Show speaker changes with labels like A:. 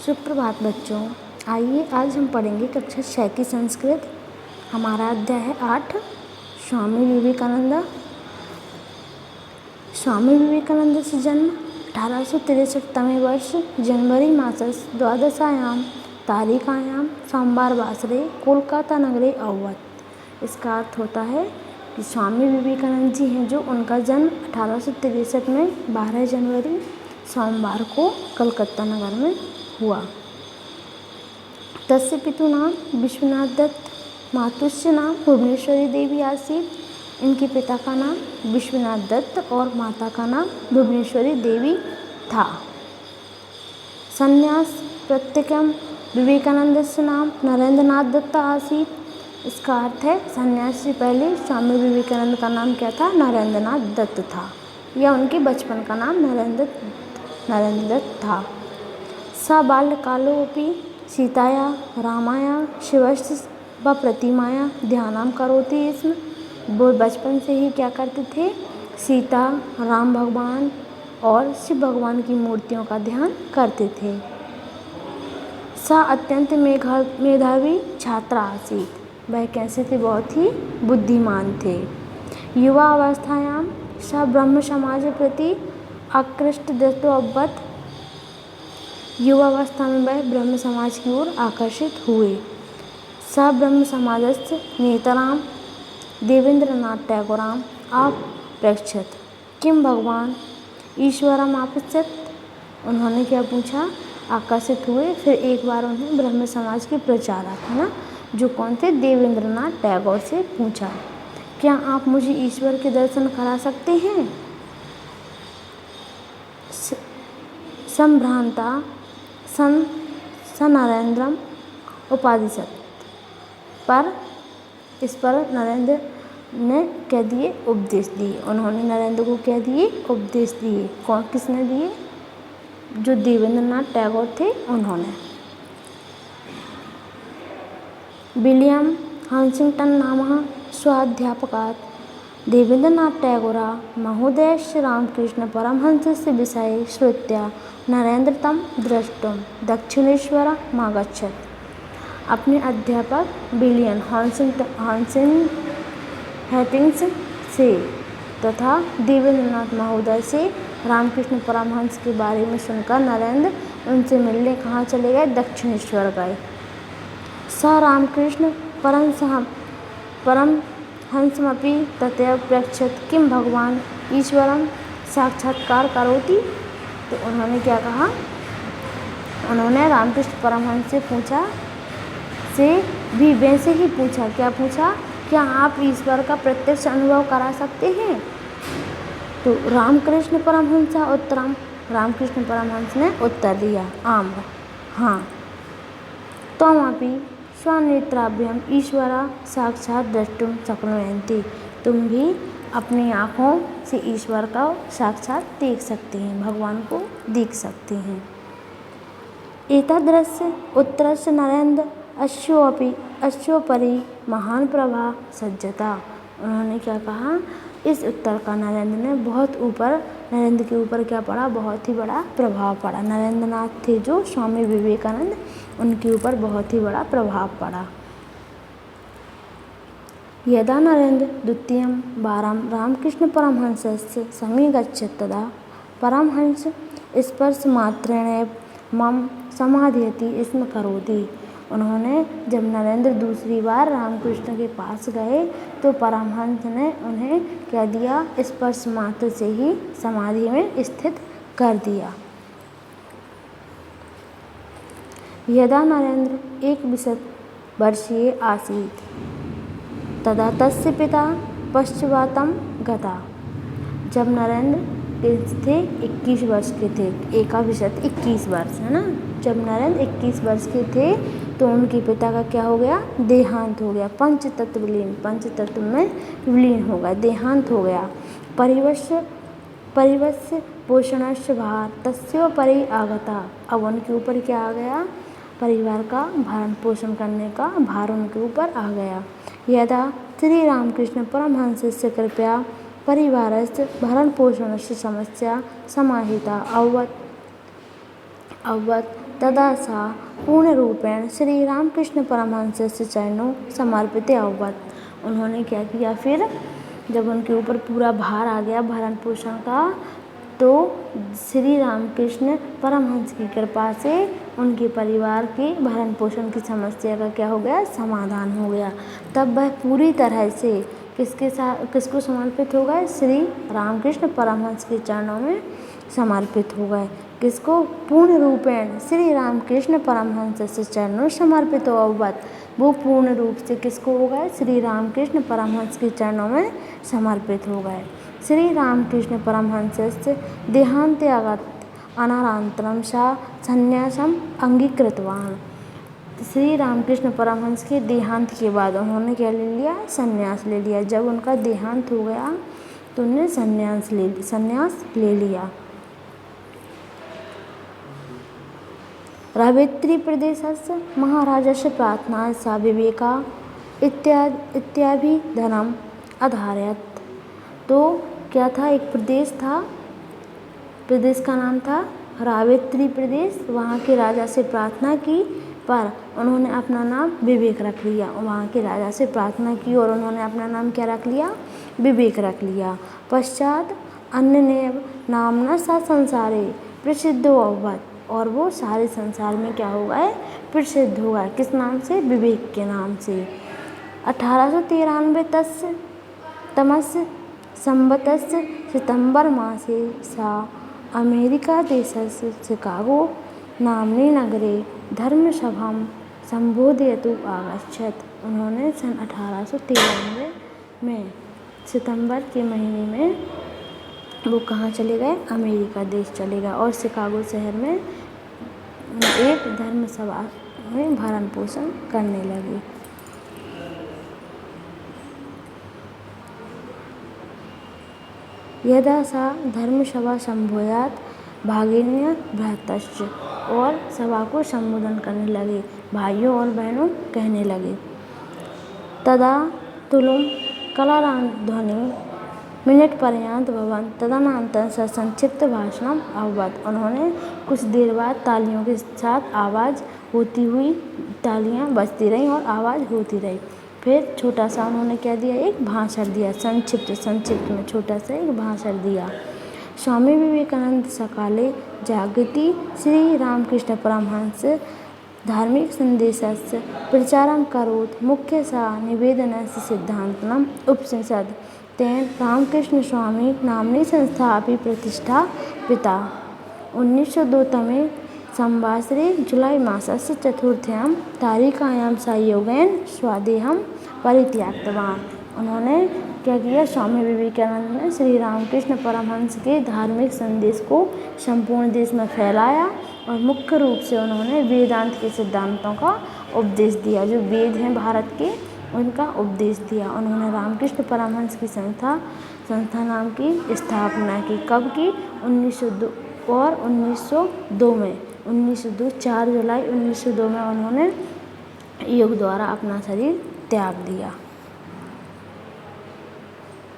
A: सुप्रभात बच्चों, आइए आज हम पढ़ेंगे कक्षा 6 की संस्कृत। हमारा अध्याय है 8 स्वामी विवेकानंद। स्वामी विवेकानंद से जन्म 1863 वर्ष जनवरी मासस्य द्वादशायां तारिकायां सोमवारवासरे कोलकाता नगरे अभवत्। इसका अर्थ होता है कि स्वामी विवेकानंद जी हैं जो उनका जन्म 1863 में 12 जनवरी सोमवार को कलकत्ता नगर में हुआ। तस्य पितु नाम विश्वनाथ दत्त, मातुश्च नाम भुवनेश्वरी देवी आसीत्। इनके पिता का नाम विश्वनाथ दत्त और माता का नाम भुवनेश्वरी देवी था। संन्यास प्रत्यकम विवेकानंदस्य नाम नरेंद्रनाथ दत्त आसीत्। इसका अर्थ है संन्यास से पहले स्वामी विवेकानंद का नाम क्या था? नरेंद्रनाथ दत्त था, या उनके बचपन का नाम नरेंद्र दत्त था। सा बाल्यकालोऽपि सीताया रामाया शिवस्य व प्रतिमाया ध्यानं करोति स्म। वो बचपन से ही क्या करते थे? सीता, राम भगवान और शिव भगवान की मूर्तियों का ध्यान करते थे। सा अत्यंत मेधावी छात्रा आसीत्। वह कैसे थे? बहुत ही बुद्धिमान थे। युवा अवस्थायां सा ब्रह्म समाज प्रति आकृष्ट दृष्टो अभवत्। युवावस्था में वह ब्रह्म समाज की ओर आकर्षित हुए। स ब्रह्म समाजस्य नेतराम देवेंद्रनाथ टैगोराम अप्रच्छत् किम भगवान ईश्वरम आपश्यत्। उन्होंने क्या पूछा? आकर्षित हुए। फिर एक बार उन्हें ब्रह्म समाज के प्रचारक है ना, जो कौन थे? देवेंद्रनाथ टैगोर से पूछा, क्या आप मुझे ईश्वर के दर्शन करा सकते हैं? संभ्रांता नरेंद्रम उपादिशत्। पर इस पर नरेंद्र ने क्या दिए? उपदेश दिए। उन्होंने नरेंद्र को क्या दिए? उपदेश दिए। कौन, किसने दिए? जो देवेंद्रनाथ टैगोर थे उन्होंने। विलियम हंटिंगटन नामः स्वाध्यापकात् देवेंद्रनाथ टैगोरा महोदयस्य रामकृष्ण परमहंसस्य विषये श्रुत्वा नरेंद्र तं द्रष्टुं दक्षिणेश्वरमागच्छत्। अपने अध्यापक विलियम हंटिंगटन से तथा देवेंद्रनाथ महोदय से रामकृष्ण परमहंस के बारे में सुनकर नरेंद्र उनसे मिलने कहाँ चले गए? दक्षिणेश्वर गए। स रामकृष्ण परमहंसमपि तथैव पृच्छत् किम भगवान ईश्वरं साक्षात्कार करोति। तो उन्होंने क्या कहा? उन्होंने रामकृष्ण परमहंस से पूछा, से भी वैसे ही पूछा। क्या पूछा? क्या आप ईश्वर का प्रत्यक्ष अनुभव करा सकते हैं? तो रामकृष्ण परमहंस ने उत्तर दिया, आम्र, हाँ। त्वमपि स्वनेत्राभ्याम ईश्वर साक्षात् द्रष्टुं शक्नुवन्ति। तुम भी अपनी आँखों से ईश्वर का साक्षात देख सकते हैं, भगवान को देख सकते हैं। एतादृश उत्तरस्य नरेंद्र अस्योपरि महान प्रभाव सज्जता। उन्होंने क्या कहा? इस उत्तर का नरेंद्र के ऊपर क्या पड़ा? बहुत ही बड़ा प्रभाव पड़ा। नरेंद्रनाथ थे जो स्वामी विवेकानंद, उनके ऊपर बहुत ही बड़ा प्रभाव पड़ा। यदा नरेंद्र द्वितीयं वारं रामकृष्ण परमहंसस्य समीपं गच्छत् तदा परमहंस स्पर्शमात्रेणैव मम समाधयति स्म करोति। उन्होंने जब नरेंद्र दूसरी बार रामकृष्ण के पास गए तो परमहंस ने उन्हें क्या दिया? स्पर्श मात्र से ही समाधि में स्थित कर दिया। यदा नरेंद्र 21 वर्षीय आसीत् तदा तस्य पिता पश्चातां गता। जब नरेंद्र थे 21 वर्ष के थे, 21 वर्ष है ना, जब नरेंद्र 21 वर्ष के थे तो उनके पिता का क्या हो गया? देहांत हो गया। पंचतत्व में विलीन हो गया, देहांत हो गया। परिवस्य पोषणस्य भार तस्योपरि आगता। अब उनके ऊपर क्या आ गया? परिवार का भरण पोषण करने का भार उनके ऊपर आ गया। यदा श्री रामकृष्ण परमहंसस्य कृपया परिवारस्य भरण पोषणस्य समस्या समाहिता अभवत् तदा सा पूर्ण रूपेण श्री रामकृष्ण परमहंसस्य चरणों समर्पित अभवत्। उन्होंने क्या किया फिर, जब उनके ऊपर पूरा भार आ गया भरण पोषण का, तो श्री रामकृष्ण परमहंस की कृपा से उनके परिवार के भरण पोषण की समस्या का क्या हो गया, समाधान हो गया। तब वह पूरी तरह से किसको समर्पित हो गए, श्री रामकृष्ण परमहंस के चरणों में समर्पित हो गए। किसको, पूर्ण रूपेण श्री रामकृष्ण परमहंस से चरणों समर्पित अभवत्। वो पूर्ण रूप से किसको हो गए, श्री रामकृष्ण परमहंस के चरणों में समर्पित हो गए। श्री रामकृष्ण परमहंसस्य देहान्ते आगत अनन्तरं सा संन्यासम अंगीकृतवान्। श्री रामकृष्ण परमहंस के देहांत के बाद उन्होंने क्या ले लिया, संन्यास ले लिया। जब उनका देहांत हो गया तो उन्होंने संन्यास ले लिया। रावेत्री प्रदेशस्य महाराजस्य प्रार्थना सा विवेका इत्याभिधनम् अधारयत्। तो क्या था, एक प्रदेश था, प्रदेश का नाम था रावेत्री प्रदेश। वहाँ के राजा से प्रार्थना की, पर उन्होंने अपना नाम विवेक रख लिया। वहाँ के राजा से प्रार्थना की और उन्होंने अपना नाम क्या रख लिया, विवेक रख लिया। पश्चात अन्यनेव नामना सा संसारे प्रसिद्धो अभवत्। और वो सारे संसार में क्या हो गए, प्रसिद्ध हो गए। किस नाम से, विवेक के नाम से। 1893 तमस्य संवतस्य सितंबर मासे सा अमेरिका देशस्य शिकागो नाम्नि नगरे धर्मसभां संबोधयितुम् आगच्छत्। उन्होंने सन 1893 में सितंबर के महीने में वो कहाँ चले गए, अमेरिका देश चले गए और शिकागो शहर में एक धर्म सभा में भरण पोषण करने लगे। यदा सा धर्मसभा संबोधयत् भागिन्य भ्रातश्च। और सभा को संबोधन करने लगे, भाइयों और बहनों कहने लगे। तदा तुलुम कलाध्वनि मिनट पर्यंत भवन तदनंतर संक्षिप्त भाषणम अभवत्। उन्होंने कुछ देर बाद तालियों के साथ आवाज़ होती हुई, तालियां बजती रहीं और आवाज़ होती रही। फिर छोटा सा उन्होंने क्या दिया, एक भाषण दिया, संक्षिप्त में छोटा सा एक भाषण दिया। स्वामी विवेकानंद सकाले जागृति श्री रामकृष्ण परमहंस धार्मिक संदेशस्य प्रचारं करोत्। मुख्य सा निवेदनस्य सिद्धान्तम् उपनिषद तेन रामकृष्ण स्वामी नाम्नी संस्था अपि प्रतिष्ठापिता। 1902 तमे संवत्सरे जुलाई मासस्य 4 तारिकायां संयोगेन स्वदेहं परित्यक्तवान्। उन्होंने क्या किया, स्वामी विवेकानंद ने श्री रामकृष्ण परमहंस के धार्मिक संदेश को संपूर्ण देश में फैलाया और मुख्य रूप से उन्होंने वेदांत के सिद्धांतों का उपदेश दिया। जो वेद हैं भारत के, उनका उपदेश दिया। उन्होंने रामकृष्ण परमहंस की संस्था नाम की स्थापना की। कब की, 1902 और 1902 में 4 जुलाई 1902 में उन्होंने योग द्वारा अपना शरीर त्याग दिया।